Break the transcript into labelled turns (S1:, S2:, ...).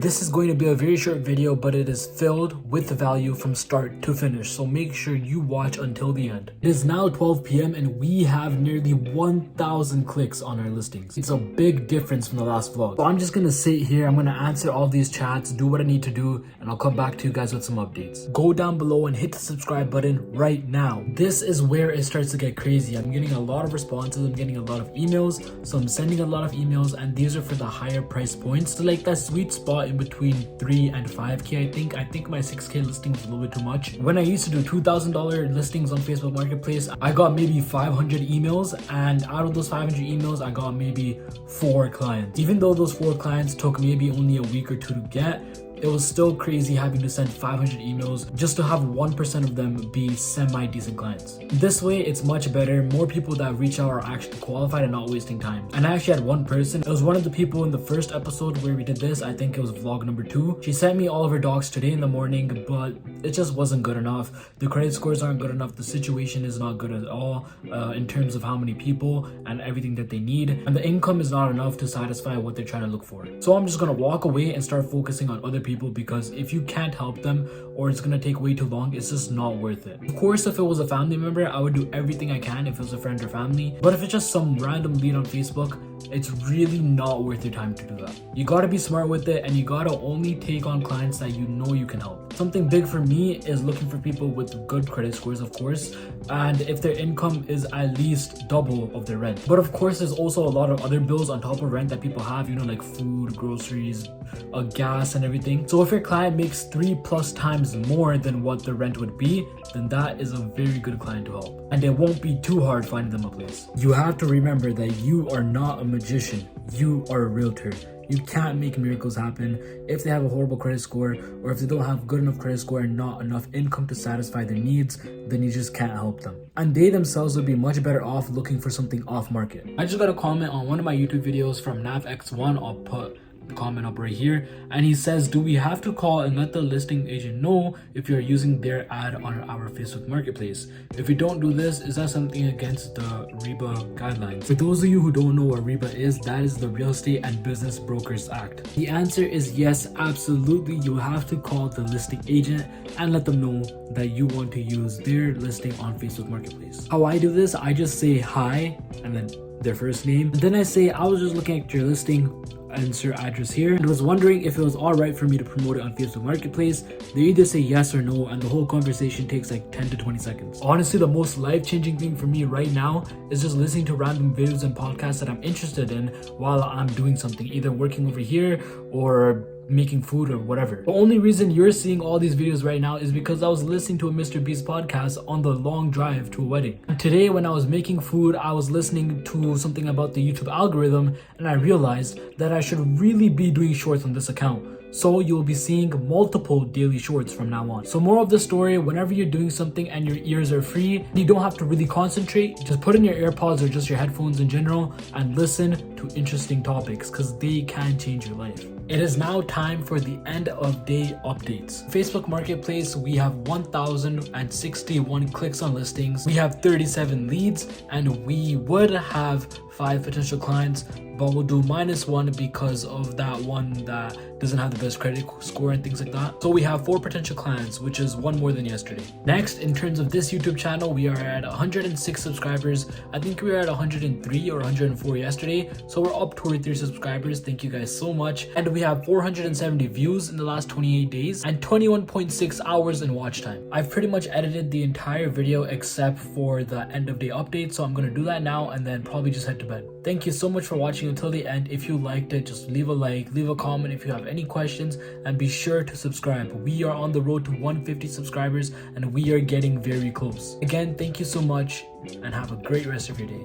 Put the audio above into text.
S1: This is going to be a very short video, but it is filled with value from start to finish, so make sure you watch until the end. It is now 12 p.m. and we have nearly 1,000 clicks on our listings. It's a big difference from the last vlog. So I'm just gonna sit here, I'm gonna answer all these chats, do what I need to do, and I'll come back to you guys with some updates. Go down below and hit the subscribe button right now. This is where it starts to get crazy. I'm getting a lot of responses, I'm getting a lot of emails, so I'm sending a lot of emails, and these are for the higher price points. So like that sweet spot in between 3 and 5k. I think my 6k listing is a little bit too much. When I used to do $2,000 listings on Facebook Marketplace, I got maybe 500 emails, and out of those 500 emails I got maybe 4 clients. Even though those 4 clients took maybe only a week or 2 to get, it was still crazy having to send 500 emails just to have 1% of them be semi-decent clients. This way, it's much better. More people that reach out are actually qualified and not wasting time. And I actually had one person. It was one of the people in the first episode where we did this. I think it was vlog number 2. She sent me all of her docs today in the morning, but it just wasn't good enough. The credit scores aren't good enough. The situation is not good at all in terms of how many people and everything that they need. And the income is not enough to satisfy what they're trying to look for. So I'm just going to walk away and start focusing on other people, because if you can't help them or it's gonna take way too long, it's just not worth it. Of course, if it was a family member, I would do everything I can if it was a friend or family, but if it's just some random lead on Facebook, it's really not worth your time to do that. You gotta be smart with it, and you gotta only take on clients that you know you can help. Something big for me is looking for people with good credit scores, of course, and if their income is at least double of their rent. But of course, there's also a lot of other bills on top of rent that people have, like food, groceries, gas and everything. So if your client makes 3+ times more than what the rent would be, then that is a very good client to help. And it won't be too hard finding them a place. You have to remember that you are not a magician, you are a realtor. You can't make miracles happen. If they have a horrible credit score, or if they don't have good enough credit score and not enough income to satisfy their needs, then you just can't help them. And they themselves would be much better off looking for something off market. I just got a comment on one of my YouTube videos from NavX1. I'll put the comment up right here, and he says, do we have to call and let the listing agent know if you're using their ad on our Facebook Marketplace? If we don't do this, is that something against the REBA guidelines? For those of you who don't know what REBA is, that is the Real Estate and Business Brokers Act. The answer is yes, absolutely. You have to call the listing agent and let them know that you want to use their listing on Facebook Marketplace. How I do this, I just say hi and then their first name, and then I say, I was just looking at your listing, insert address here, and was wondering if it was all right for me to promote it on Facebook Marketplace. They either say yes or no, and the whole conversation takes like 10 to 20 seconds. Honestly, the most life-changing thing for me right now is just listening to random videos and podcasts that I'm interested in while I'm doing something, either working over here or making food or whatever. The only reason you're seeing all these videos right now is because I was listening to a Mr. Beast podcast on the long drive to a wedding. And today when I was making food, I was listening to something about the YouTube algorithm, and I realized that I should really be doing shorts on this account. So you'll be seeing multiple daily shorts from now on. So more of the story, whenever you're doing something and your ears are free, you don't have to really concentrate, just put in your AirPods or just your headphones in general and listen to interesting topics, because they can change your life. It is now time for the end of day updates. Facebook Marketplace, we have 1,061 clicks on listings. We have 37 leads, and we would have 5 potential clients, but we'll do -1 because of that one that doesn't have the best credit score and things like that. So we have 4 potential clients, which is 1 more than yesterday. Next, in terms of this YouTube channel, we are at 106 subscribers. I think we were at 103 or 104 yesterday, so we're up 23 subscribers. Thank you guys so much. And we have 470 views in the last 28 days and 21.6 hours in watch time. I've pretty much edited the entire video except for the end of day update, so I'm gonna do that now and then probably just head to bed. Thank you so much for watching until the end. If you liked it, just leave a like, leave a comment if you have any questions, and be sure to subscribe. We are on the road to 150 subscribers and we are getting very close. Again, thank you so much and have a great rest of your day.